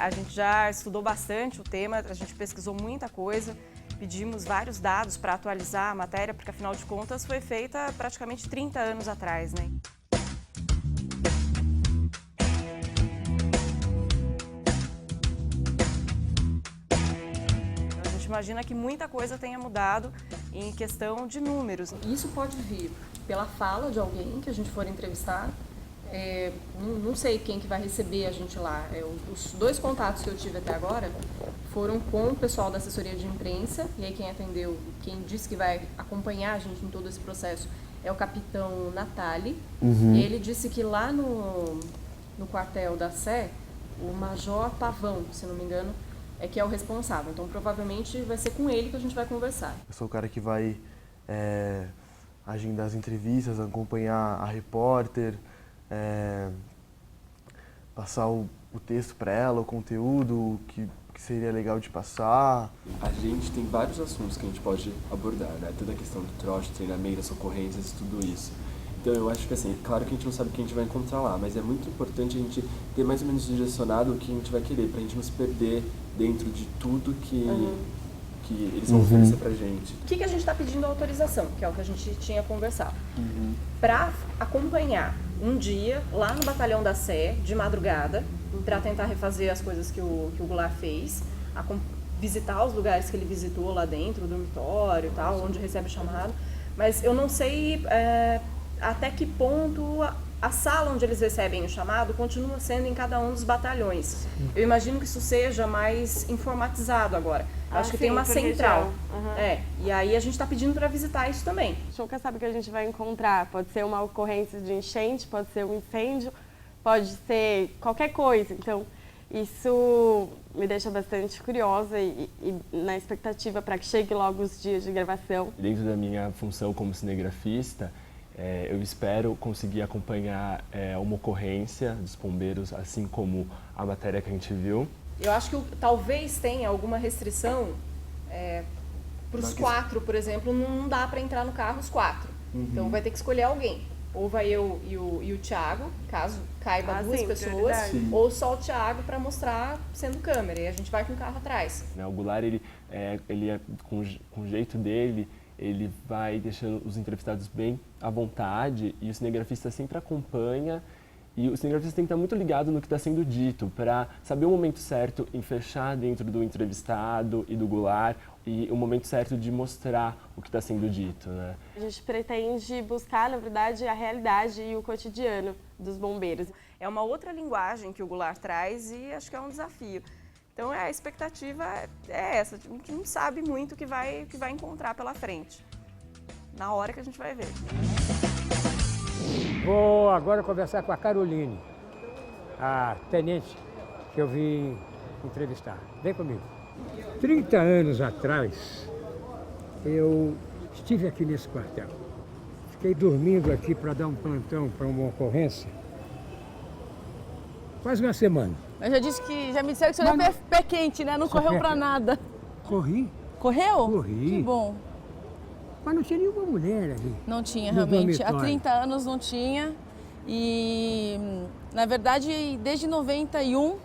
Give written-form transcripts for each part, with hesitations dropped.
A gente já estudou bastante o tema, a gente pesquisou muita coisa, pedimos vários dados para atualizar a matéria, porque afinal de contas foi feita praticamente 30 anos atrás, né? A gente imagina que muita coisa tenha mudado em questão de números. Isso pode vir pela fala de alguém que a gente for entrevistar. Não sei quem que vai receber a gente lá. Os 2 contatos que eu tive até agora foram com o pessoal da assessoria de imprensa, e aí quem atendeu, quem disse que vai acompanhar a gente em todo esse processo é o capitão Natali. Ele disse que lá no quartel da Sé, o major Pavão, se não me engano, é que é o responsável. Então provavelmente vai ser com ele que a gente vai conversar. Eu sou o cara que vai agendar as entrevistas, acompanhar a repórter, passar o texto para ela, o conteúdo que seria legal de passar. A gente tem vários assuntos que a gente pode abordar, né? Toda a questão do trote, treinamento, as ocorrências, tudo isso. Então eu acho que assim, claro que a gente não sabe o que a gente vai encontrar lá, mas é muito importante a gente ter mais ou menos direcionado o que a gente vai querer, pra gente não se perder dentro de tudo que eles vão oferecer pra gente. O que a gente está pedindo autorização, que é o que a gente tinha conversado, para acompanhar um dia lá no batalhão da Sé, de madrugada, para tentar refazer as coisas que o Goulart fez, visitar os lugares que ele visitou lá dentro, o dormitório e tal, onde recebe o chamado, mas eu não sei até que ponto a sala onde eles recebem o chamado continua sendo em cada um dos batalhões. Eu imagino que isso seja mais informatizado agora. Eu acho que tem uma central. E aí a gente está pedindo para visitar isso também. A gente nunca sabe o que a gente vai encontrar. Pode ser uma ocorrência de enchente, pode ser um incêndio, pode ser qualquer coisa. Então, isso me deixa bastante curiosa e na expectativa para que chegue logo os dias de gravação. Dentro da minha função como cinegrafista, eu espero conseguir acompanhar uma ocorrência dos bombeiros, assim como a matéria que a gente viu. Eu acho que talvez tenha alguma restrição para os 4, por exemplo, não dá para entrar no carro os 4. Então vai ter que escolher alguém. Ou vai eu e o Thiago, caso caiba 2 pessoas, ou só o Thiago para mostrar sendo câmera, e a gente vai com o carro atrás. O Goulart, ele com o jeito dele, ele vai deixando os entrevistados bem à vontade e o cinegrafista sempre acompanha. E o cinegrafista tem que estar muito ligado no que está sendo dito para saber o momento certo em fechar dentro do entrevistado e do Goulart e o momento certo de mostrar o que está sendo dito, né? A gente pretende buscar, na verdade, a realidade e o cotidiano dos bombeiros. É uma outra linguagem que o Goulart traz e acho que é um desafio. Então a expectativa é essa, a gente não sabe muito o que vai encontrar pela frente, na hora que a gente vai ver. Vou agora conversar com a Caroline, a tenente que eu vim entrevistar. Vem comigo. 30 anos atrás, eu estive aqui nesse quartel. Fiquei dormindo aqui para dar um plantão para uma ocorrência. Quase uma semana. Eu já me disseram que o senhor é pé quente, né? Não correu para nada. Corri. Correu? Corri. Que bom. Mas não tinha nenhuma mulher ali. Não tinha, realmente. Há 30 anos não tinha. E, na verdade, desde 91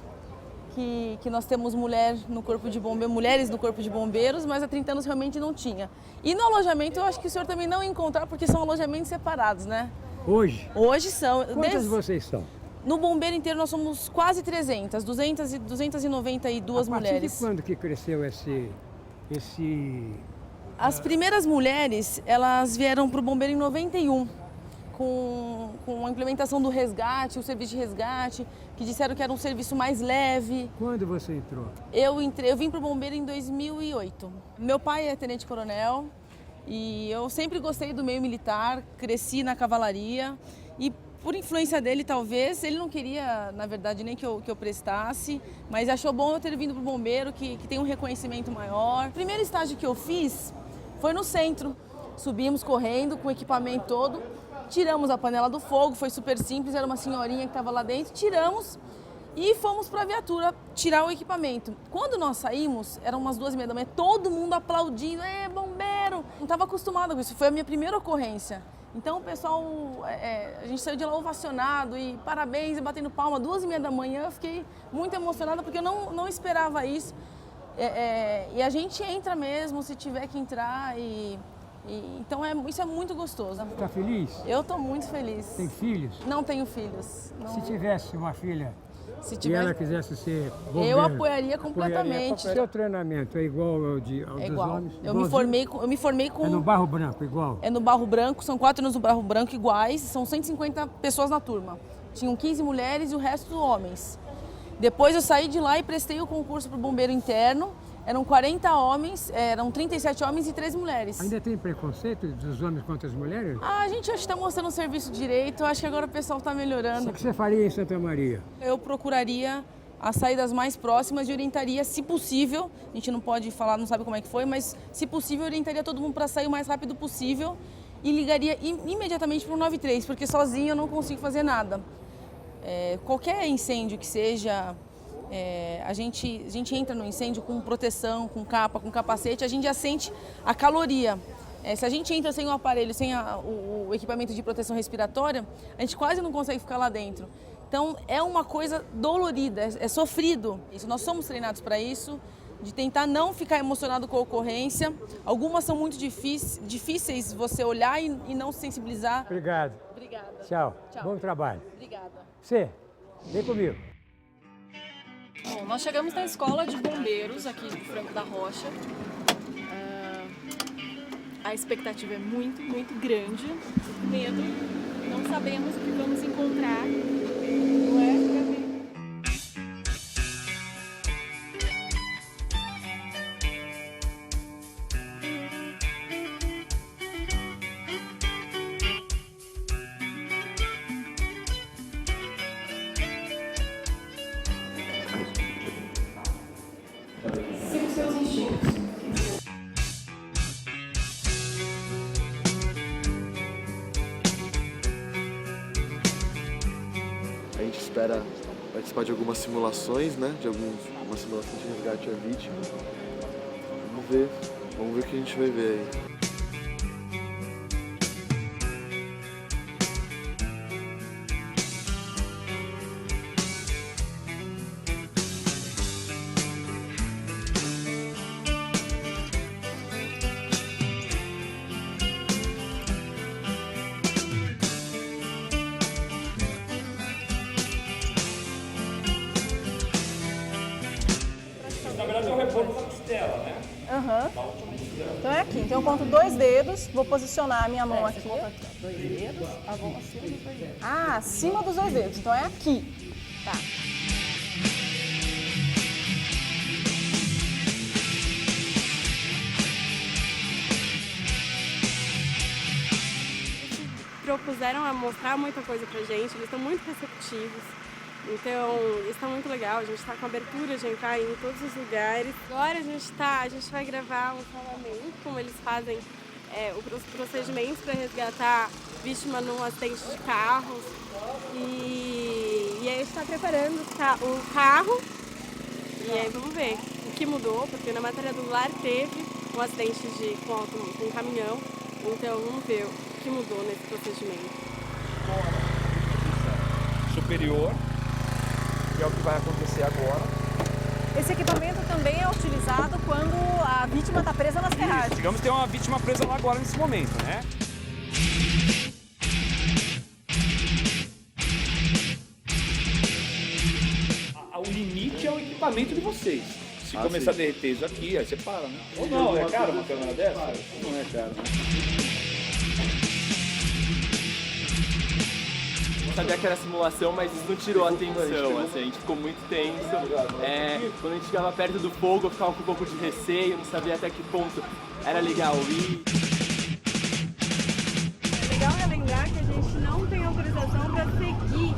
que nós temos mulheres no Corpo de Bombeiros, mas há 30 anos realmente não tinha. E no alojamento eu acho que o senhor também não encontrar, porque são alojamentos separados, né? Hoje? Hoje são. Quantas vocês são? No bombeiro inteiro nós somos quase 300, 292 mulheres. A partir de quando que cresceu esse... As primeiras mulheres, elas vieram para o bombeiro em 91, com a implementação do resgate, o serviço de resgate, que disseram que era um serviço mais leve. Quando você entrou? Eu vim para o bombeiro em 2008. Meu pai é tenente-coronel e eu sempre gostei do meio militar, cresci na cavalaria e por influência dele, talvez, ele não queria, na verdade, nem que eu prestasse, mas achou bom eu ter vindo para o bombeiro, que tem um reconhecimento maior. O primeiro estágio que eu fiz foi no centro. Subimos correndo com o equipamento todo, tiramos a panela do fogo, foi super simples, era uma senhorinha que estava lá dentro, tiramos e fomos para a viatura tirar o equipamento. Quando nós saímos, eram umas 2h30 da manhã, todo mundo aplaudindo, bombeiro! Não estava acostumada com isso, foi a minha primeira ocorrência. Então o pessoal, a gente saiu de lá ovacionado e parabéns e batendo palma, 2h30 da manhã, eu fiquei muito emocionada porque eu não esperava isso. E a gente entra mesmo se tiver que entrar então isso é muito gostoso. Está feliz? Eu estou muito feliz. Tem filhos? Não tenho filhos. Não. Se tivesse uma filha Se e tivesse, ela quisesse ser bombeiro, eu apoiaria completamente. Seu treinamento é igual ao É dos igual. homens? Eu me formei com... É no Barro Branco, igual? É no Barro Branco, são 4 anos no Barro Branco iguais, são 150 pessoas na turma. Tinham 15 mulheres e o resto homens. Depois eu saí de lá e prestei o concurso para o bombeiro interno. Eram 40 homens, eram 37 homens e 13 mulheres. Ainda tem preconceito dos homens contra as mulheres? A gente acho que está mostrando o serviço direito, acho que agora o pessoal está melhorando. O que você faria em Santa Maria? Eu procuraria as saídas mais próximas e orientaria, se possível, a gente não pode falar, não sabe como é que foi, mas se possível orientaria todo mundo para sair o mais rápido possível e ligaria imediatamente para o 93, porque sozinho eu não consigo fazer nada. Qualquer incêndio que seja, a gente entra no incêndio com proteção, com capa, com capacete, a gente já sente a caloria. Se a gente entra sem o aparelho, sem o equipamento de proteção respiratória, a gente quase não consegue ficar lá dentro. Então é uma coisa dolorida, é sofrido. Nós somos treinados para isso, de tentar não ficar emocionado com a ocorrência. Algumas são muito difíceis você olhar e não se sensibilizar. Obrigado. Obrigada. Tchau. Tchau. Bom trabalho. Obrigada. Você, vem comigo. Bom, nós chegamos na escola de bombeiros aqui de Franco da Rocha. A expectativa é muito, muito grande. Medo. Não sabemos o que vamos encontrar. Não é, Gabi? Siga seus instintos. A gente espera participar de algumas simulações, né? De algumas simulações de resgate à vítima. Vamos ver o que a gente vai ver aí. Na verdade é o rebordo da costela, né? Aham. Então é aqui. Então eu conto 2 dedos, vou posicionar a minha mão aqui. 2 dedos, a mão acima dos 2 dedos. Ah, acima dos 2 dedos. Então é aqui. Tá. Propuseram a mostrar muita coisa pra gente, eles estão muito receptivos. Então, isso está muito legal, a gente está com abertura de entrar em todos os lugares. Agora a gente vai gravar um salvamento, como eles fazem os procedimentos para resgatar vítima num acidente de carros. E aí a gente está preparando o carro e aí vamos ver o que mudou, porque na matéria do lar teve um acidente com um caminhão, então vamos ver o que mudou nesse procedimento. Superior, que é o que vai acontecer agora. Esse equipamento também é utilizado quando a vítima está presa nas ferragens. Digamos que tem uma vítima presa lá agora nesse momento, né? O limite é o equipamento de vocês. Se começar a derreter isso aqui, aí você para, né? Ou não, é caro uma câmera dessa? Não é caro, né? Sabia que era simulação, mas isso não tirou a atenção, assim, a gente ficou muito tenso. Quando a gente chegava perto do fogo, eu ficava com um pouco de receio, não sabia até que ponto era legal ir. Legal é lembrar que a gente não tem autorização para seguir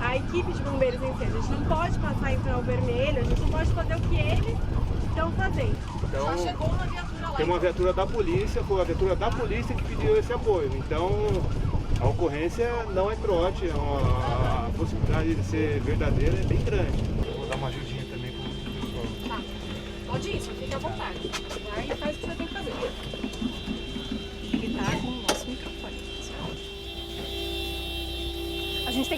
a equipe de bombeiros em si. A gente não pode passar em sinal vermelho, a gente não pode fazer o que eles estão fazendo. Então, já chegou uma viatura lá. Tem uma viatura da polícia, foi a viatura da polícia que pediu esse apoio. Então, a ocorrência não é trote, a possibilidade de ser verdadeira é bem grande. Vou dar uma ajudinha também com o pessoal. Tá. Pode ir, fique à vontade. Vai e faz o que você tem que fazer. Ele tá com o nosso microfone.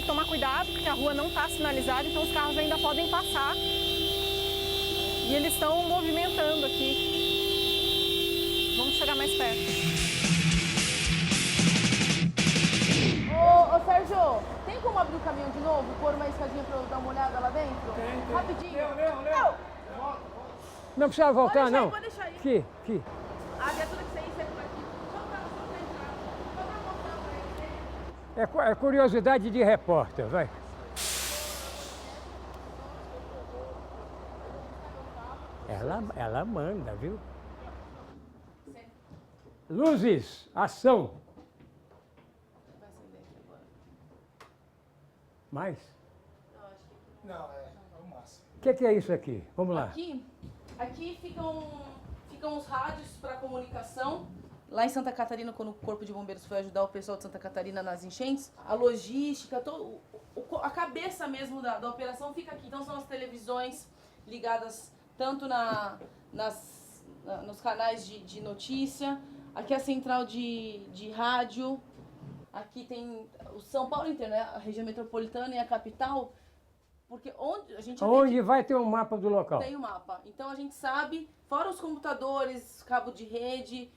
tem que tomar cuidado, porque a rua não está sinalizada, então os carros ainda podem passar. E eles estão movimentando aqui. Vamos chegar mais perto. Ô Sérgio, tem como abrir o caminhão de novo? Pôr uma escadinha pra eu dar uma olhada lá dentro? Tem. Rapidinho. Léo. Não precisa voltar, Pode deixar não. aí, pode deixar aí. Aqui. A viatura que você ia por aqui. Só pra entrar. Só pra mostrar pra ele. É curiosidade de repórter, vai. Ela manda, viu? Luzes, ação. Mais? Não, é o máximo. O que é isso aqui? Vamos lá. Aqui ficam os rádios para comunicação. Lá em Santa Catarina, quando o Corpo de Bombeiros foi ajudar o pessoal de Santa Catarina nas enchentes, a logística, a cabeça mesmo da operação fica aqui. Então são as televisões ligadas tanto nos canais de notícia, aqui a central de rádio, aqui tem o São Paulo inteiro, né? A região metropolitana e a capital, porque onde a gente... Onde vai ter um mapa do local? Tem um mapa. Então a gente sabe, fora os computadores, cabo de rede,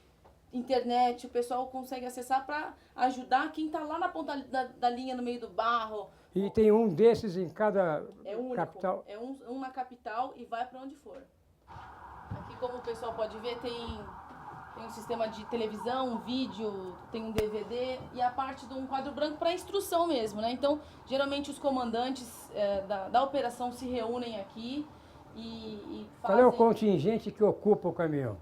internet, o pessoal consegue acessar para ajudar quem está lá na ponta da linha, no meio do barro. E tem um desses em cada capital? É um na capital e vai para onde for. Aqui, como o pessoal pode ver, tem um sistema de televisão, um vídeo, tem um DVD e a parte de um quadro branco para instrução mesmo, né? Então, geralmente os comandantes da operação se reúnem aqui e fazem... Qual é o contingente que ocupa o caminhão?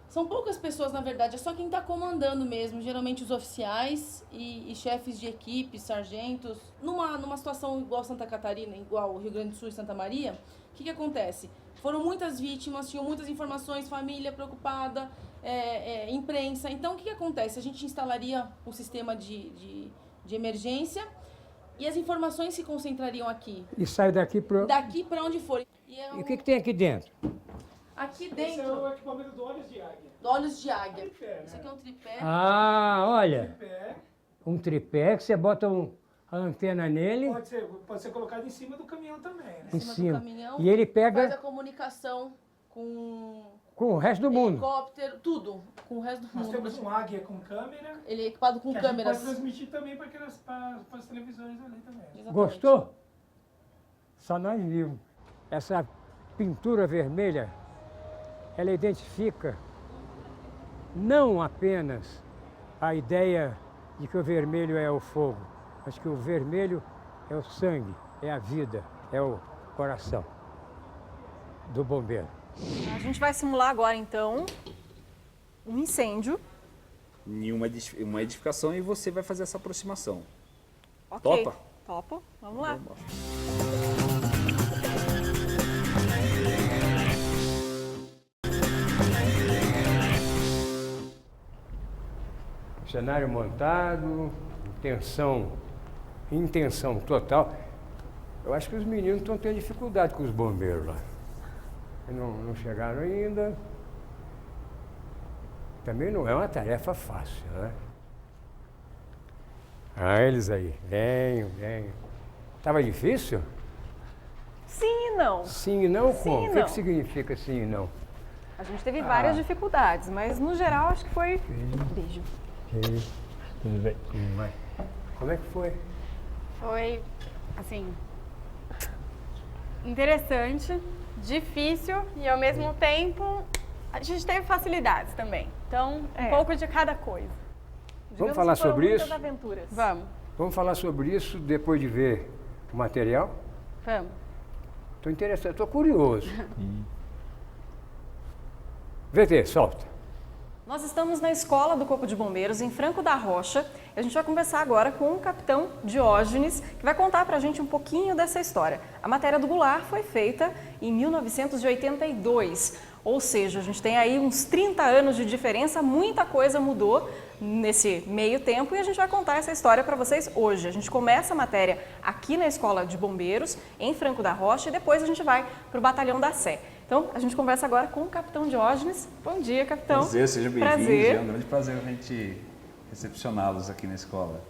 São poucas pessoas, na verdade, é só quem está comandando mesmo, geralmente os oficiais e chefes de equipe, sargentos. Numa situação igual Santa Catarina, igual Rio Grande do Sul e Santa Maria, o que acontece? Foram muitas vítimas, tinham muitas informações, família preocupada, imprensa. Então, o que acontece? A gente instalaria um sistema de emergência e as informações se concentrariam aqui. E sai daqui para... Daqui para onde for. E o que tem aqui dentro? Aqui dentro... Esse é o equipamento do Olhos de Águia. Do Olhos de Águia. Tripé, né? Isso aqui é um tripé. Ah, olha. Tripé. Um tripé que você bota a antena nele. Pode ser colocado em cima do caminhão também, né? Em cima. Do caminhão, E ele pega... faz a comunicação com o resto do mundo. Helicóptero, tudo. Com o resto do Nós mundo. temos um Águia com câmera. Ele é equipado com que câmeras. A gente pode transmitir também para as televisões ali também. Exatamente. Gostou? Só nós vimos. Essa pintura vermelha, ela identifica não apenas a ideia de que o vermelho é o fogo, mas que o vermelho é o sangue, é a vida, é o coração do bombeiro. A gente vai simular agora, então, um incêndio. Em uma edificação e você vai fazer essa aproximação. Ok. Topa? Topo. Vamos lá. Cenário montado, intenção total. Eu acho que os meninos estão tendo dificuldade com os bombeiros lá. Não chegaram ainda. Também não é uma tarefa fácil, né? Ah, eles aí. Venham. Tava difícil? Sim e não. Sim e não Sim como? e O não. que significa sim e não? A gente teve várias dificuldades, mas no geral acho que foi... Beijo. Tudo bem? Vai. Como é que foi? Foi, assim, interessante, difícil e ao mesmo tempo a gente teve facilidades também. Então, um pouco de cada coisa. Vamos falar sobre isso? Aventuras. Vamos. Vamos falar sobre isso depois de ver o material? Vamos. Estou interessado, estou curioso. VT, solta. Nós estamos na Escola do Corpo de Bombeiros, em Franco da Rocha. E a gente vai conversar agora com o capitão Diógenes, que vai contar pra gente um pouquinho dessa história. A matéria do Goulart foi feita em 1982, ou seja, a gente tem aí uns 30 anos de diferença, muita coisa mudou nesse meio tempo e a gente vai contar essa história para vocês hoje. A gente começa a matéria aqui na Escola de Bombeiros, em Franco da Rocha, e depois a gente vai para o Batalhão da Sé. Então, a gente conversa agora com o capitão Diógenes. Bom dia, capitão. Prazer, seja bem-vindo. Prazer. É um grande prazer a gente recepcioná-los aqui na escola.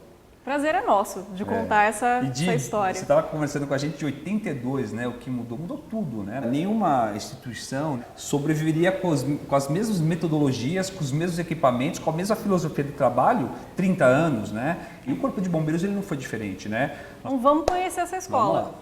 Prazer é nosso de contar essa história. Você estava conversando com a gente de 82, né? O que mudou tudo, né? Nenhuma instituição sobreviveria com as mesmas metodologias, com os mesmos equipamentos, com a mesma filosofia de trabalho 30 anos, né? E o Corpo de Bombeiros ele não foi diferente, né? Então vamos conhecer essa escola.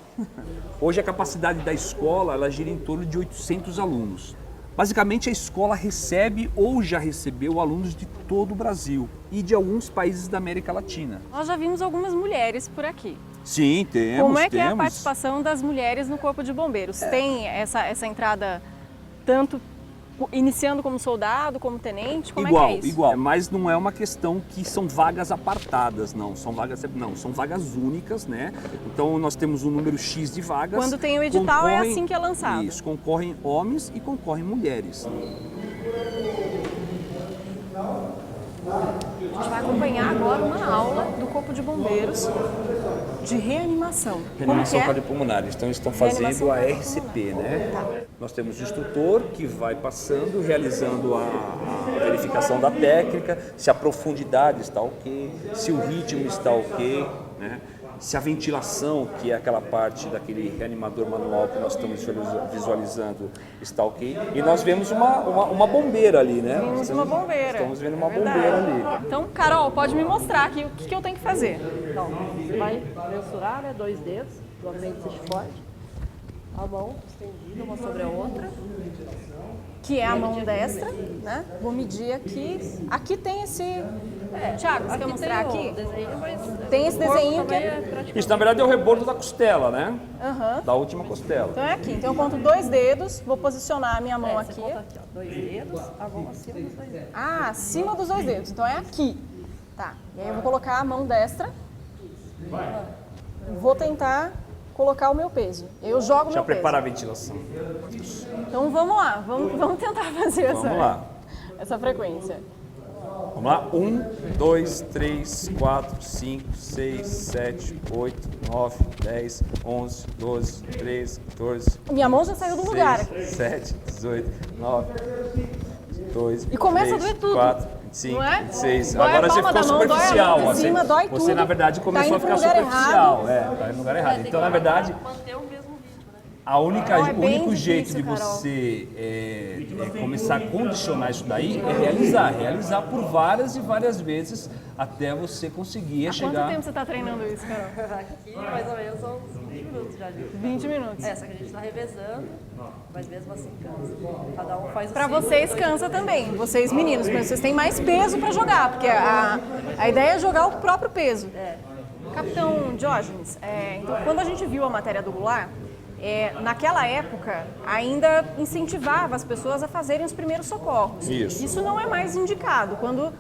Hoje a capacidade da escola ela gira em torno de 800 alunos. Basicamente a escola recebe ou já recebeu alunos de todo o Brasil e de alguns países da América Latina. Nós já vimos algumas mulheres por aqui. Sim, temos. Como é que é a participação das mulheres no Corpo de Bombeiros? Tem essa entrada tanto iniciando como soldado, como tenente? Como é que é isso? Igual, mas não é uma questão que são vagas apartadas, não. São vagas únicas, né? Então nós temos um número X de vagas. Quando tem o edital é assim que é lançado. Isso, concorrem homens e concorrem mulheres. A gente vai acompanhar agora uma aula do Corpo de Bombeiros de reanimação. Reanimação cardiopulmonar. Então estão fazendo a RCP, né? Tá. Nós temos o instrutor que vai passando, realizando a verificação da técnica, se a profundidade está ok, se o ritmo está ok, né? Se a ventilação, que é aquela parte daquele reanimador manual que nós estamos visualizando, está ok. E nós vemos uma bombeira ali, né? Vimos uma bombeira. Estamos vendo uma bombeira ali. Então, Carol, pode me mostrar aqui o que eu tenho que fazer. Então, você vai mensurar, né, 2 dedos, do apêndice forte, a mão estendida uma sobre a outra. Que é a mão destra, né? Vou medir aqui. Aqui tem esse... Thiago, você quer mostrar aqui? Tem esse desenho que... Isso, na verdade, é o rebordo da costela, né? Uhum. Da última costela. Então é aqui. Então eu conto 2 dedos, vou posicionar a minha mão aqui. Você conta aqui, ó, 2 dedos, a mão acima dos 2 dedos. Ah, acima dos 2 dedos. Então é aqui. Tá. E aí eu vou colocar a mão destra. Vou tentar colocar o meu peso. Eu jogo o meu peso. Já prepara a ventilação. Então vamos lá. Vamos tentar fazer essa frequência. Vamos lá? 1, 2, 3, 4, 5, 6, 7, 8, 9, 10, 11, 12, 13, 14... Minha mão já saiu do lugar. 7, 18, 9, 12, e começa 3, a doer tudo. 4, 25, 26. Dói agora a você palma ficou da mão, superficial. dói a mão de cima, dói você tudo. na verdade começou a ficar superficial. Tá no lugar errado. Então, na verdade, o único jeito de você começar a condicionar isso daí é realizar por várias e várias vezes até você conseguir chegar... Quanto tempo você está treinando isso, Carol? Aqui, mais ou menos, são uns 20 minutos já. 20 minutos. Só que a gente está revezando, mas mesmo assim cansa. Cada um faz o Pra seu. vocês cansa também, vocês meninos, mas vocês têm mais peso para jogar, porque a ideia é jogar o próprio peso. Capitão Diógenes, então, quando a gente viu a matéria do Goulart, naquela época ainda incentivava as pessoas a fazerem os primeiros socorros. Isso não é mais indicado. Quando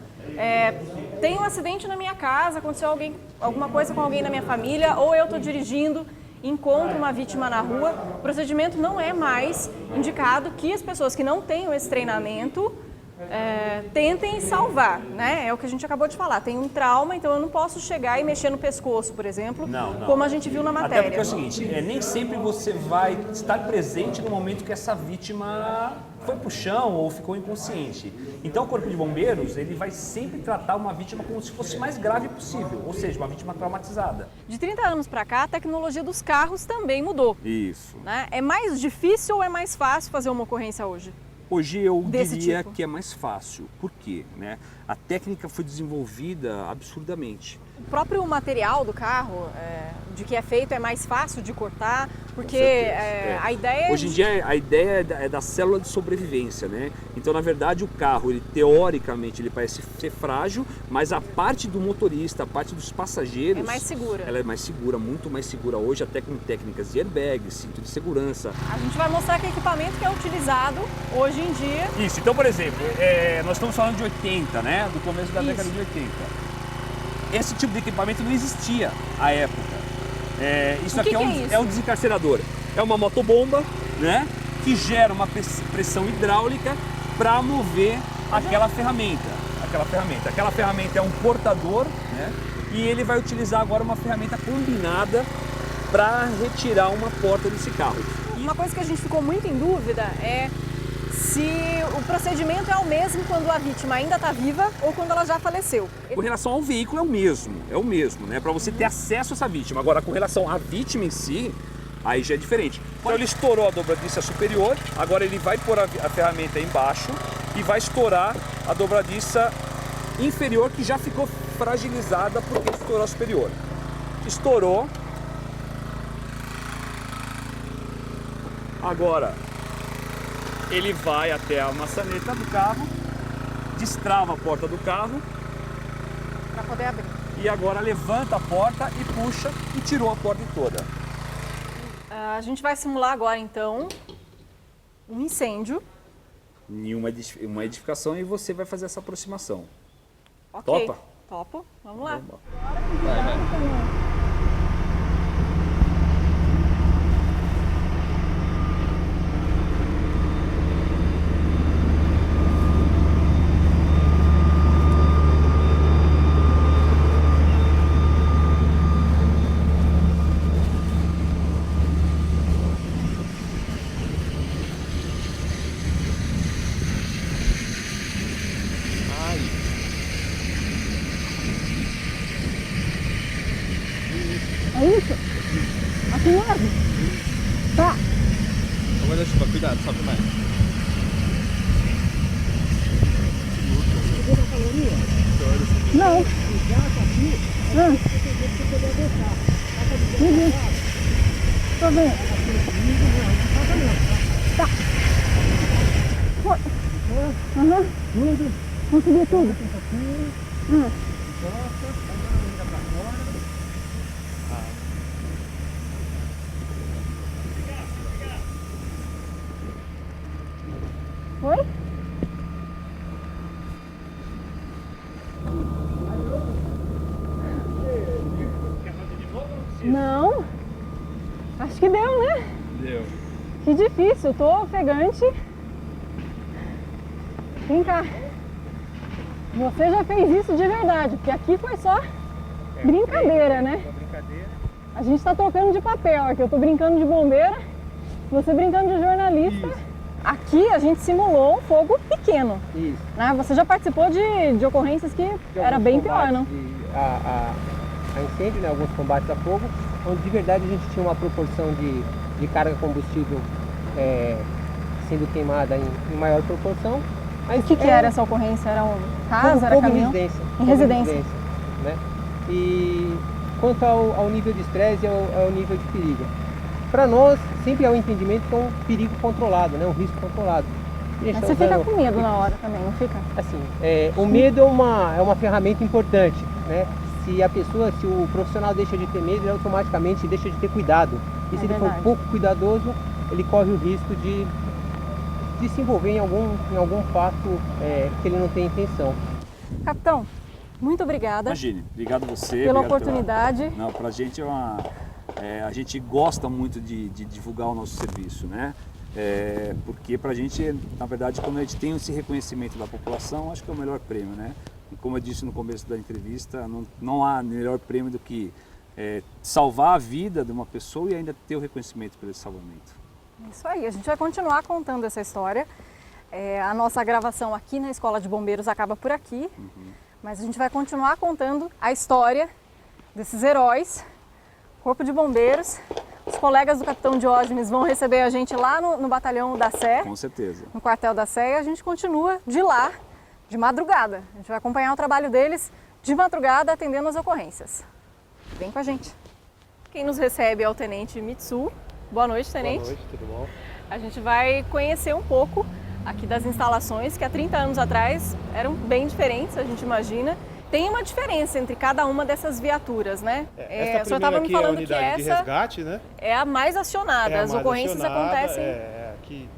tem um acidente na minha casa, aconteceu alguma coisa com alguém da minha família, ou eu estou dirigindo, encontro uma vítima na rua, o procedimento não é mais indicado que as pessoas que não tenham esse treinamento tentem salvar, né? É o que a gente acabou de falar. Tem um trauma, então eu não posso chegar e mexer no pescoço, por exemplo, como a gente viu na matéria. Até porque é o seguinte, nem sempre você vai estar presente no momento que essa vítima foi pro chão ou ficou inconsciente. Então o Corpo de Bombeiros, ele vai sempre tratar uma vítima como se fosse mais grave possível, ou seja, uma vítima traumatizada. De 30 anos para cá, a tecnologia dos carros também mudou. Isso. Né? É mais difícil ou é mais fácil fazer uma ocorrência hoje? Hoje eu diria que é mais fácil. Por quê? Né? A técnica foi desenvolvida absurdamente. O próprio material do carro, de que é feito, é mais fácil de cortar, porque a ideia... Hoje em dia a ideia é da célula de sobrevivência, né? Então, na verdade, o carro, teoricamente, ele parece ser frágil, mas a parte do motorista, a parte dos passageiros... É mais segura. Ela é mais segura, muito mais segura hoje, até com técnicas de airbag, cinto de segurança. A gente vai mostrar que equipamento que é utilizado hoje em dia... Isso, então, por exemplo, nós estamos falando de 80, né? Do começo da década de 80. Esse tipo de equipamento não existia à época. Isso aqui é um desencarcerador. É uma motobomba, né, que gera uma pressão hidráulica para mover aquela ferramenta. Aquela ferramenta é um portador, né, e ele vai utilizar agora uma ferramenta combinada para retirar uma porta desse carro. Uma coisa que a gente ficou muito em dúvida é se o procedimento é o mesmo quando a vítima ainda está viva ou quando ela já faleceu. Com relação ao veículo é o mesmo, né? Para você ter acesso a essa vítima. Agora, com relação à vítima em si, aí já é diferente. Então ele estourou a dobradiça superior, agora ele vai pôr a ferramenta embaixo e vai estourar a dobradiça inferior que já ficou fragilizada porque estourou a superior. Estourou. Agora ele vai até a maçaneta do carro, destrava a porta do carro para poder abrir. E agora levanta a porta e puxa e tirou a porta toda. A gente vai simular agora então um incêndio em uma edificação e você vai fazer essa aproximação. Ok. Topa? Topo. Vamos lá. Vai. É isso? Aqui mesmo? Tá. Guarda-chuva, cuidado, sobe mais. Não. Tô vendo. Tá. Foi. Tudo. Consegui tudo. Foi? Não. Acho que deu, né? Deu. Que difícil, tô ofegante. Vem cá. Você já fez isso de verdade, porque aqui foi só brincadeira, né? A gente tá trocando de papel aqui. Eu tô brincando de bombeira, você brincando de jornalista. Isso. Aqui a gente simulou um fogo pequeno. Isso. Né? Você já participou de ocorrências que era bem pior, não? A incêndio, né? Alguns combates a fogo, onde de verdade a gente tinha uma proporção de carga combustível sendo queimada em maior proporção. Mas o que era essa ocorrência? Era casa, era caminhão? Em residência. Né? E quanto ao nível de estresse e ao nível de perigo. Para nós, sempre é um entendimento que é um perigo controlado, né? Um risco controlado. Mas você fica com medo na hora também, não fica? Assim, o medo é uma ferramenta importante, né? Se o profissional deixa de ter medo, ele automaticamente deixa de ter cuidado. E se ele for pouco cuidadoso, ele corre o risco de se envolver em algum fato que ele não tem intenção. Capitão, muito obrigada. Imagine, obrigado a você. Pela oportunidade. Não, pra gente a gente gosta muito de divulgar o nosso serviço, né? Porque pra gente, na verdade, quando a gente tem esse reconhecimento da população, acho que é o melhor prêmio, né? E como eu disse no começo da entrevista, não há melhor prêmio do que salvar a vida de uma pessoa e ainda ter o reconhecimento pelo salvamento. Isso aí, a gente vai continuar contando essa história. A nossa gravação aqui na Escola de Bombeiros acaba por aqui, mas a gente vai continuar contando a história desses heróis, Corpo de Bombeiros. Os colegas do Capitão Diógenes vão receber a gente lá no batalhão da Sé. Com certeza. No quartel da Sé, e a gente continua de lá, de madrugada. A gente vai acompanhar o trabalho deles de madrugada, atendendo as ocorrências. Vem com a gente. Quem nos recebe é o Tenente Mitsu. Boa noite, Tenente. Boa noite, tudo bom? A gente vai conhecer um pouco aqui das instalações que há 30 anos atrás eram bem diferentes, a gente imagina. Tem uma diferença entre cada uma dessas viaturas, né? Essa o senhor estava me falando que unidade de essa resgate, né? é a mais acionada, as ocorrências acontecem... Aqui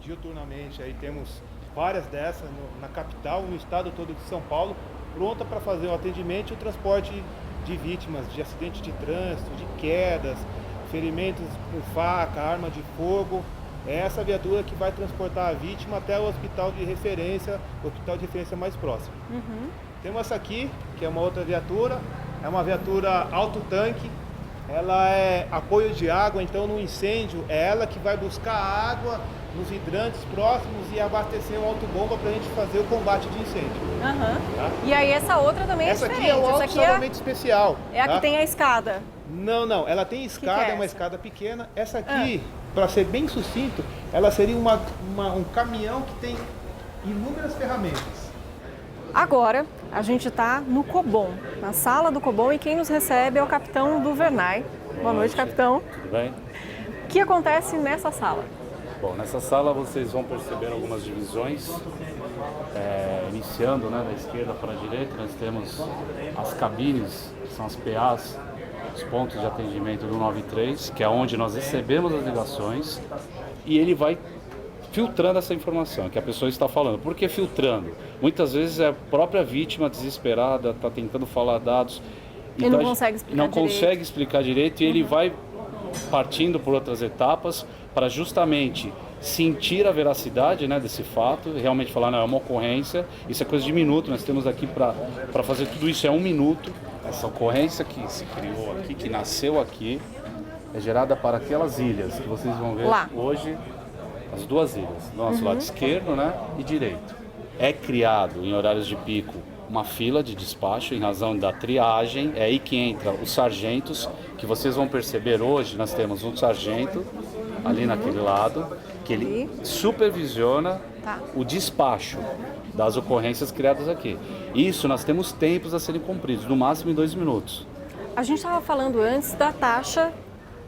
diuturnamente aí temos várias dessas na capital, no estado todo de São Paulo, pronta para fazer o atendimento e o transporte de vítimas de acidente de trânsito, de quedas, ferimentos por faca, arma de fogo. É essa viatura que vai transportar a vítima até o hospital de referência mais próximo. Temos essa aqui, que é uma outra viatura, é uma viatura alto tanque, ela é apoio de água, então no incêndio é ela que vai buscar água nos hidrantes próximos e abastecer um autobomba para a gente fazer o combate de incêndio. Tá? E aí essa outra também é essa diferente. Aqui é o auto-salvamento especial. É a tá? que tem a escada. Não, ela tem escada, que é uma essa? escada pequena. Essa aqui, para ser bem sucinto, ela seria um caminhão que tem inúmeras ferramentas. Agora, a gente está no Cobom, na sala do Cobom, e quem nos recebe é o capitão Duvernay. Boa noite, capitão. Tudo bem? O que acontece nessa sala? Bom, nessa sala vocês vão perceber algumas divisões. Iniciando, né, da esquerda para a direita, nós temos as cabines, que são as PAs, os pontos de atendimento do 93, que é onde nós recebemos as ligações, e ele vai filtrando essa informação que a pessoa está falando. Por que filtrando? Muitas vezes é a própria vítima desesperada, está tentando falar dados e não consegue explicar direito. E ele vai partindo por outras etapas para justamente sentir a veracidade, né, desse fato, realmente falar, não, é uma ocorrência, isso é coisa de minuto, nós temos aqui para fazer tudo isso é 1 minuto. Essa ocorrência que se criou aqui, que nasceu aqui, é gerada para aquelas ilhas que vocês vão ver hoje, as duas ilhas, do nosso lado esquerdo, né, e direito. É criado em horários de pico uma fila de despacho em razão da triagem, é aí que entra os sargentos, que vocês vão perceber hoje, nós temos um sargento ali naquele lado, que ele supervisiona o despacho das ocorrências criadas aqui. Isso nós temos tempos a serem cumpridos, no máximo em 2 minutos. A gente estava falando antes da taxa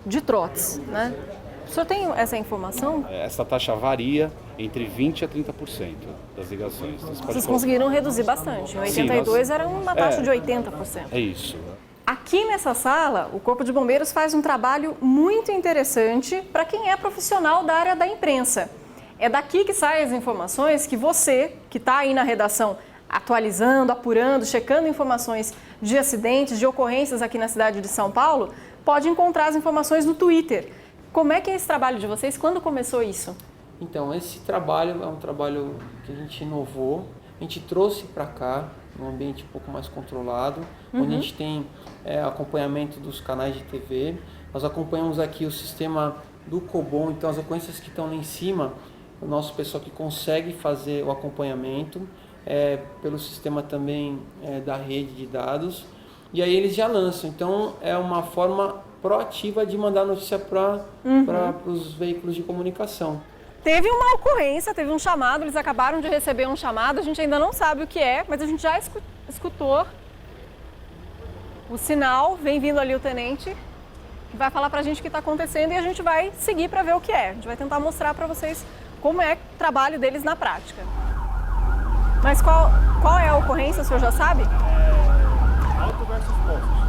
de trotes, né? O senhor tem essa informação? Essa taxa varia entre 20% a 30% das ligações. Então, vocês conseguiram reduzir bastante. Em 82 era uma taxa de 80%. É isso. Aqui nessa sala, o Corpo de Bombeiros faz um trabalho muito interessante para quem é profissional da área da imprensa. É daqui que saem as informações que você, que está aí na redação, atualizando, apurando, checando informações de acidentes, de ocorrências aqui na cidade de São Paulo, pode encontrar as informações no Twitter. Como é que é esse trabalho de vocês? Quando começou isso? Então, esse trabalho é um trabalho que a gente inovou, a gente trouxe para cá, num ambiente um pouco mais controlado, onde a gente tem acompanhamento dos canais de TV. Nós acompanhamos aqui o sistema do Cobom, então as ocorrências que estão lá em cima, o nosso pessoal que consegue fazer o acompanhamento, pelo sistema também da rede de dados, e aí eles já lançam. Então, é uma forma proativa de mandar notícia para os veículos de comunicação. Teve uma ocorrência, teve um chamado, eles acabaram de receber um chamado, a gente ainda não sabe o que é, mas a gente já escutou o sinal, vem vindo ali o tenente, que vai falar pra gente o que está acontecendo e a gente vai seguir para ver o que é. A gente vai tentar mostrar para vocês como é o trabalho deles na prática. Mas qual é a ocorrência, o senhor já sabe? Auto versus poste.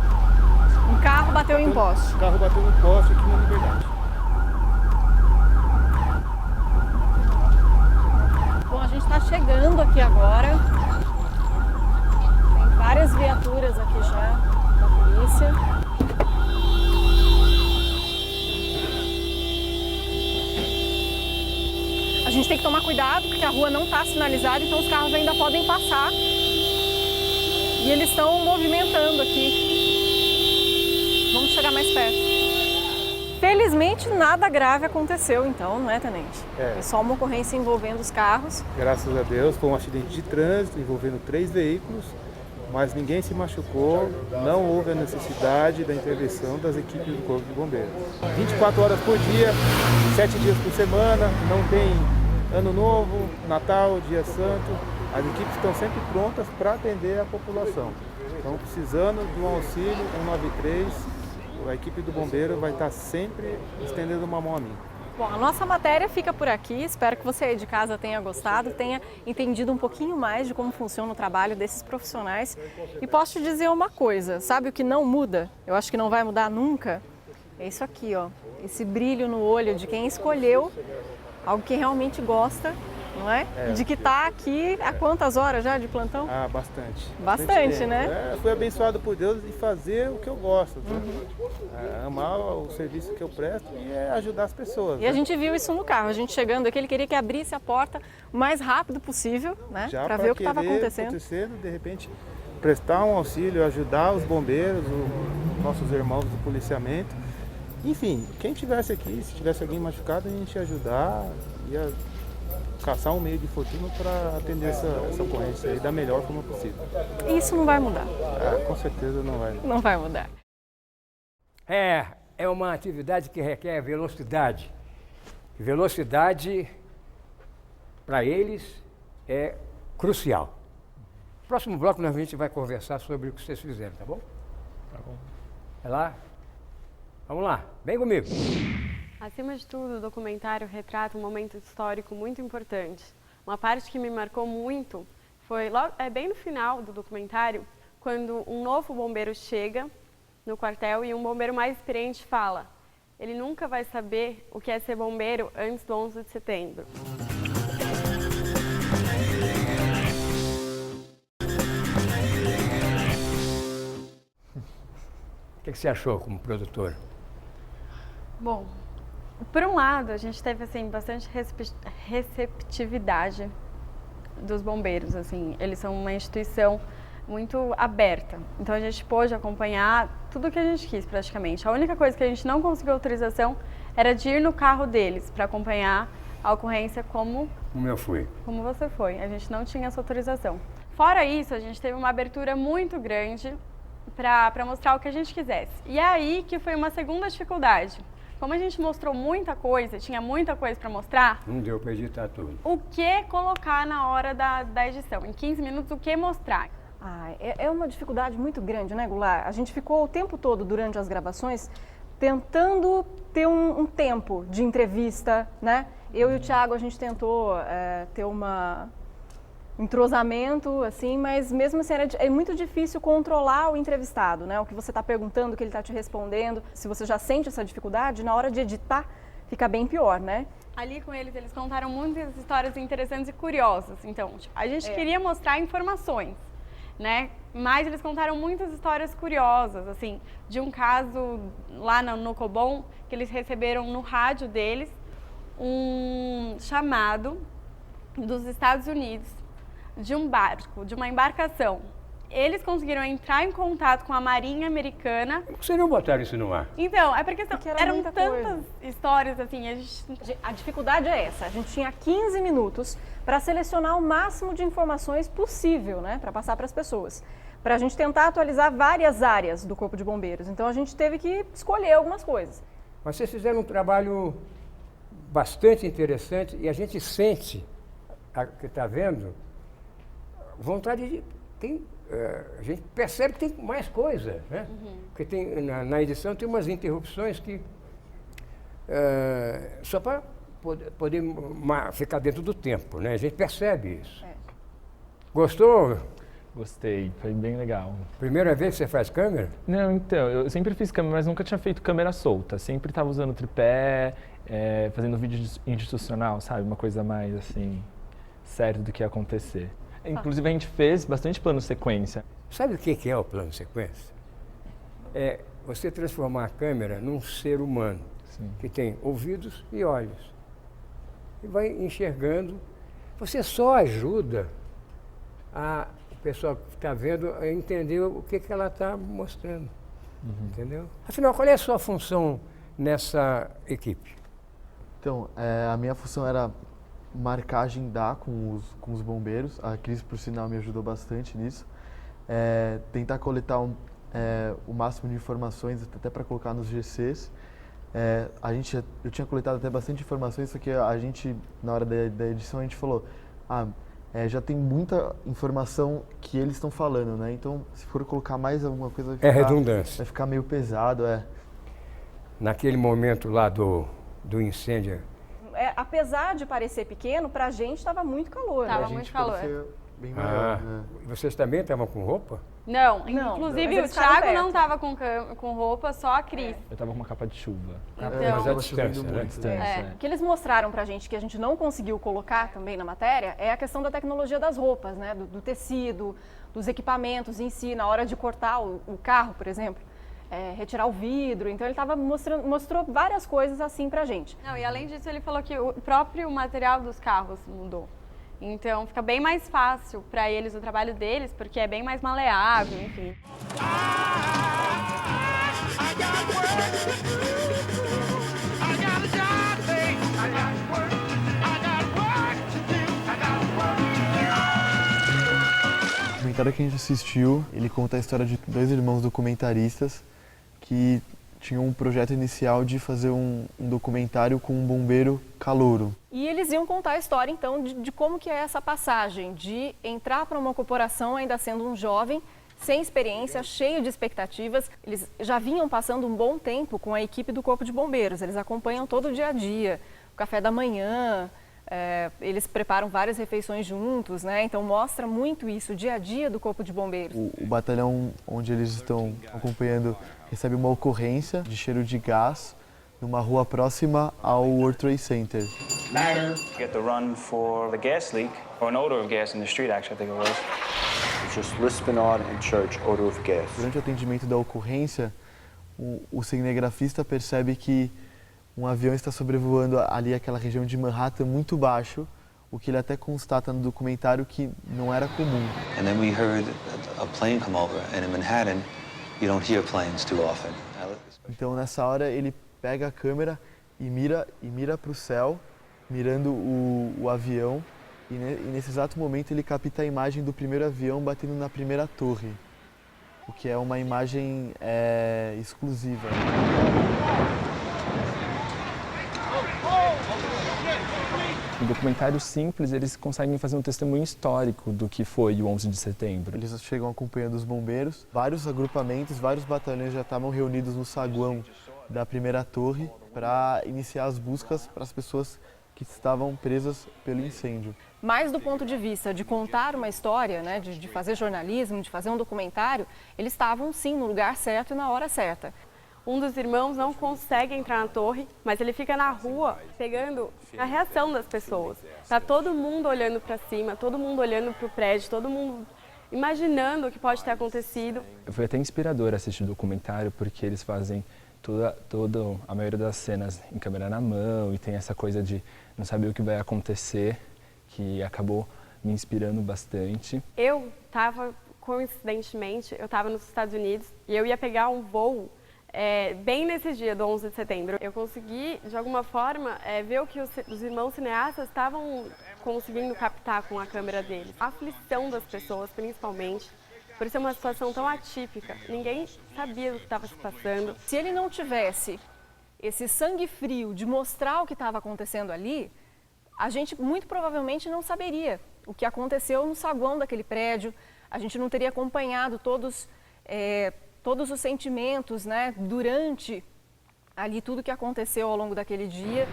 Um carro bateu em poste. O carro bateu em poste aqui na Liberdade. Bom, a gente está chegando aqui agora. Tem várias viaturas aqui já da polícia. A gente tem que tomar cuidado porque a rua não está sinalizada, então os carros ainda podem passar. E eles estão movimentando aqui. Vamos chegar mais perto. Felizmente, nada grave aconteceu, então, não é, tenente? É só uma ocorrência envolvendo os carros. Graças a Deus, foi um acidente de trânsito envolvendo 3 veículos, mas ninguém se machucou, não houve a necessidade da intervenção das equipes do Corpo de Bombeiros. 24 horas por dia, 7 dias por semana, não tem Ano Novo, Natal, Dia Santo, as equipes estão sempre prontas para atender a população. Então, precisando de um auxílio 193, a equipe do bombeiro vai estar sempre estendendo uma mão a mim. Bom, a nossa matéria fica por aqui. Espero que você aí de casa tenha gostado, tenha entendido um pouquinho mais de como funciona o trabalho desses profissionais. E posso te dizer uma coisa, sabe o que não muda? Eu acho que não vai mudar nunca. É isso aqui, ó. Esse brilho no olho de quem escolheu algo que realmente gosta não é? De que tá aqui há quantas horas já de plantão? Ah, bastante. Bastante, né? Fui abençoado por Deus de fazer o que eu gosto, amar o serviço que eu presto e ajudar as pessoas. E a gente viu isso no carro, a gente chegando aqui, ele queria que abrisse a porta o mais rápido possível, né? Para ver o que estava acontecendo. De repente, prestar um auxílio, ajudar os bombeiros, os nossos irmãos do policiamento. Enfim, quem tivesse aqui, se tivesse alguém machucado, a gente ia ajudar, ia caçar um meio de fortuna para atender essa ocorrência aí da melhor forma possível. Isso não vai mudar. Com certeza não vai. Não vai mudar. É uma atividade que requer velocidade. Velocidade, para eles, é crucial. No próximo bloco, a gente vai conversar sobre o que vocês fizeram, tá bom? Tá bom. Vai lá? Vamos lá, vem comigo. Acima de tudo, o documentário retrata um momento histórico muito importante. Uma parte que me marcou muito foi bem no final do documentário, quando um novo bombeiro chega no quartel e um bombeiro mais experiente fala: ele nunca vai saber o que é ser bombeiro antes do 11 de setembro. O que você achou como produtora? Bom, por um lado, a gente teve assim bastante receptividade dos bombeiros. Assim, eles são uma instituição muito aberta. Então a gente pôde acompanhar tudo o que a gente quis praticamente. A única coisa que a gente não conseguiu autorização era de ir no carro deles para acompanhar a ocorrência como eu fui. Como você foi. A gente não tinha essa autorização. Fora isso, a gente teve uma abertura muito grande para mostrar o que a gente quisesse. E é aí que foi uma segunda dificuldade. Como a gente mostrou muita coisa, tinha muita coisa para mostrar, não deu para editar tudo. O que colocar na hora da edição? Em 15 minutos, o que mostrar? É uma dificuldade muito grande, né, Goulart? A gente ficou o tempo todo durante as gravações tentando ter um tempo de entrevista, né? Eu e o Thiago, a gente tentou ter um entrosamento, assim, mas mesmo assim é muito difícil controlar o entrevistado, né? O que você está perguntando, o que ele está te respondendo. Se você já sente essa dificuldade, na hora de editar fica bem pior, né? Ali com eles contaram muitas histórias interessantes e curiosas. Então, a gente queria mostrar informações, né? Mas eles contaram muitas histórias curiosas, assim, de um caso lá no Cobom, que eles receberam no rádio deles um chamado dos Estados Unidos de um barco, de uma embarcação. Eles conseguiram entrar em contato com a Marinha Americana. Por que você não botaram isso no ar? Então, é porque eram tantas histórias, assim, a dificuldade é essa. A gente tinha 15 minutos para selecionar o máximo de informações possível, né, para passar para as pessoas. Para a gente tentar atualizar várias áreas do Corpo de Bombeiros. Então, a gente teve que escolher algumas coisas. Mas vocês fizeram um trabalho bastante interessante e a gente sente, que está vendo, vontade de... a gente percebe que tem mais coisa, né? Porque tem, na edição tem umas interrupções que... só para poder ficar dentro do tempo, né? A gente percebe isso. Gostou? Gostei, foi bem legal. Primeira vez que você faz câmera? Não, então, eu sempre fiz câmera, mas nunca tinha feito câmera solta. Sempre estava usando tripé, fazendo vídeo institucional, sabe? Uma coisa mais, assim, séria do que ia acontecer. Inclusive, a gente fez bastante plano sequência. Sabe o que é o plano sequência? É você transformar a câmera num ser humano, que tem ouvidos e olhos. E vai enxergando. Você só ajuda a pessoa que está vendo a entender o que ela está mostrando. Entendeu? Afinal, qual é a sua função nessa equipe? Então, a minha função era marcar, agendar com os bombeiros. A Cris, por sinal, me ajudou bastante nisso. Tentar coletar o máximo de informações, até para colocar nos GCs. Eu tinha coletado até bastante informações, só que a gente, na hora da edição, a gente falou, já tem muita informação que eles estão falando, né? Então, se for colocar mais alguma coisa... redundância. Vai ficar meio pesado, Naquele momento lá do incêndio... Apesar de parecer pequeno, pra gente estava muito calor. Tava muito calor. bem maior. E vocês também estavam com roupa? Não, Não, inclusive mas o eles ficaram Thiago não perto. estava com roupa, só a Cris. Eu tava com uma capa de chuva. Então- Mas a Tava distância, chovendo né? muito. Distância, O que eles mostraram pra gente que a gente não conseguiu colocar também na matéria é a questão da tecnologia das roupas, né? Do tecido, dos equipamentos em si, na hora de cortar o carro, por exemplo, retirar o vidro. Então ele mostrou várias coisas assim pra gente. Não, e além disso ele falou que o próprio material dos carros mudou. Então fica bem mais fácil para eles o trabalho deles, porque é bem mais maleável, enfim. O documentário que a gente assistiu, ele conta a história de 2 irmãos documentaristas que tinham um projeto inicial de fazer um documentário com um bombeiro calouro. E eles iam contar a história, então, de como que é essa passagem, de entrar para uma corporação ainda sendo um jovem, sem experiência, cheio de expectativas. Eles já vinham passando um bom tempo com a equipe do Corpo de Bombeiros, eles acompanham todo o dia a dia, o café da manhã, eles preparam várias refeições juntos, né? Então mostra muito isso, o dia a dia do Corpo de Bombeiros. O batalhão onde eles estão acompanhando recebe uma ocorrência de cheiro de gás numa rua próxima ao World Trade Center. Get the run for the gas leak, or an odor of gas in the street, actually, I think it was. It's just Lispinod and Church, odor of gas. Durante o atendimento da ocorrência, o cinegrafista percebe que um avião está sobrevoando ali aquela região de Manhattan muito baixo, o que ele até constata no documentário que não era comum. And then we heard a plane come over, and in Manhattan, you don't hear planes too often. Então nessa hora ele pega a câmera e mira para o céu, mirando o avião, e nesse exato momento ele capta a imagem do primeiro avião batendo na primeira torre, o que é uma imagem exclusiva. No documentário simples, eles conseguem fazer um testemunho histórico do que foi o 11 de setembro. Eles chegam acompanhando os bombeiros, vários agrupamentos, vários batalhões já estavam reunidos no saguão da primeira torre para iniciar as buscas para as pessoas que estavam presas pelo incêndio. Mas do ponto de vista de contar uma história, né, de fazer jornalismo, de fazer um documentário, eles estavam sim no lugar certo e na hora certa. Um dos irmãos não consegue entrar na torre, mas ele fica na rua pegando a reação das pessoas. Tá todo mundo olhando para cima, todo mundo olhando para o prédio, todo mundo imaginando o que pode ter acontecido. Foi até inspirador assistir o documentário, porque eles fazem a maioria das cenas em câmera na mão e tem essa coisa de não saber o que vai acontecer, que acabou me inspirando bastante. Eu estava, coincidentemente, eu estava nos Estados Unidos e eu ia pegar um voo bem nesse dia do 11 de setembro. Eu consegui, de alguma forma, ver o que os irmãos cineastas estavam conseguindo captar com a câmera deles. A aflição das pessoas, principalmente, por ser uma situação tão atípica. Ninguém sabia o que estava se passando. Se ele não tivesse esse sangue frio de mostrar o que estava acontecendo ali, a gente muito provavelmente não saberia o que aconteceu no saguão daquele prédio, a gente não teria acompanhado todos os sentimentos, né, durante ali tudo que aconteceu ao longo daquele dia.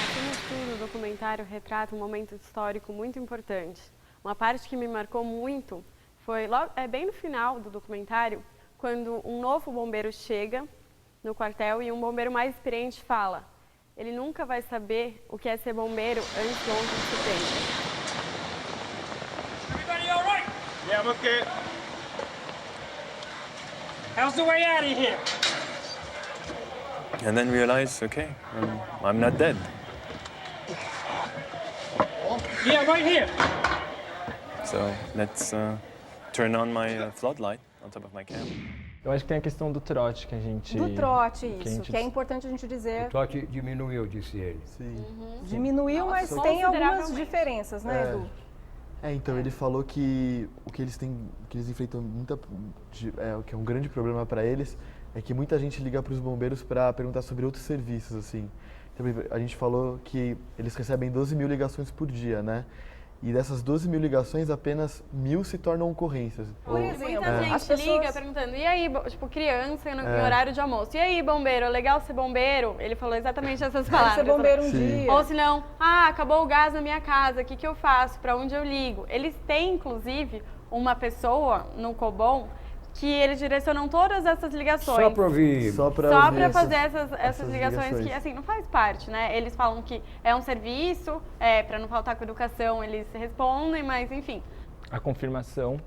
Acima de tudo, o documentário retrata um momento histórico muito importante. Uma parte que me marcou muito foi bem no final do documentário, quando um novo bombeiro chega no quartel e um bombeiro mais experiente fala: ele nunca vai saber o que é ser bombeiro antes do 11 de setembro. Everybody all right? Yeah, I'm okay. How's the way out of here? And then realize, okay, I'm not dead. Yeah, right here. So let's turn on my floodlight on top of my cam. Eu acho que tem a questão do trote que a gente... Do trote, isso, que é importante a gente dizer. O trote diminuiu, disse ele. Sim. Diminuiu, mas tem algumas diferenças, né, Edu? Então ele falou que o que eles enfrentam que é um grande problema para eles, é que muita gente liga para os bombeiros para perguntar sobre outros serviços, assim. Então, a gente falou que eles recebem 12 mil ligações por dia, né? E dessas 12 mil ligações, apenas 1.000 se tornam ocorrências. Por exemplo, muita gente liga perguntando, e aí, tipo, criança em horário de almoço, e aí, bombeiro, legal ser bombeiro? Ele falou exatamente essas palavras. Ser bombeiro um dia. Ou se não, acabou o gás na minha casa, o que eu faço? Para onde eu ligo? Eles têm, inclusive, uma pessoa no Cobom que eles direcionam todas essas ligações. Só para ouvir. Só para fazer essas ligações que, assim, não faz parte, né? Eles falam que é um serviço, para não faltar com educação, eles respondem, mas enfim. A confirmação,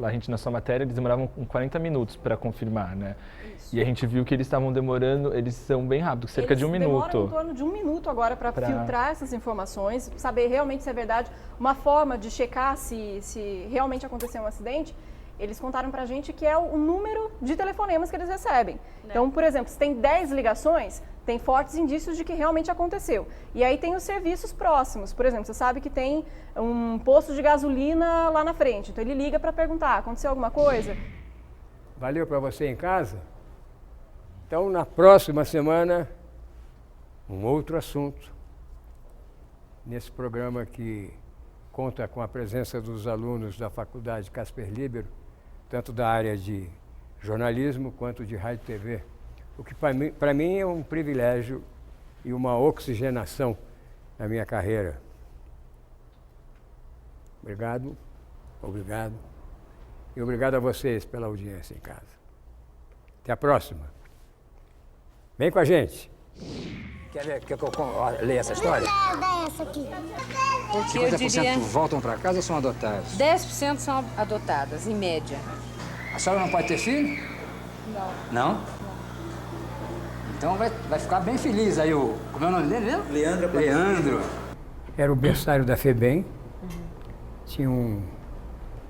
a gente na sua matéria, eles demoravam 40 minutos para confirmar, né? Isso. E a gente viu que eles estavam demorando, eles são bem rápidos, cerca de 1 minuto. Eles demoram em torno de 1 minuto agora para filtrar essas informações, saber realmente se é verdade. Uma forma de checar se realmente aconteceu um acidente, eles contaram pra gente que é o número de telefonemas que eles recebem. Então, por exemplo, se tem 10 ligações, tem fortes indícios de que realmente aconteceu. E aí tem os serviços próximos. Por exemplo, você sabe que tem um posto de gasolina lá na frente. Então ele liga para perguntar, aconteceu alguma coisa? Valeu para você em casa? Então, na próxima semana, um outro assunto. Nesse programa que conta com a presença dos alunos da Faculdade Casper Libero, tanto da área de jornalismo quanto de rádio e TV, o que para mim é um privilégio e uma oxigenação na minha carreira. Obrigado, obrigado. E obrigado a vocês pela audiência em casa. Até a próxima. Vem com a gente. Quer que eu leia essa história? Dá essa aqui. Porque 50% eu diria... voltam para casa ou são adotadas? 10% são adotadas, em média. A senhora não pode ter filho? Não. Não? Então vai ficar bem feliz aí o... Como é o nome dele mesmo? Leandro. Era o berçário da FEBEM. Tinham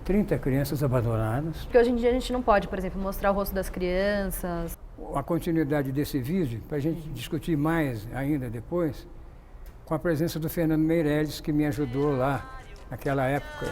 30 crianças abandonadas. Porque hoje em dia a gente não pode, por exemplo, mostrar o rosto das crianças. A continuidade desse vídeo, para a gente discutir mais ainda depois, com a presença do Fernando Meirelles, que me ajudou lá naquela época.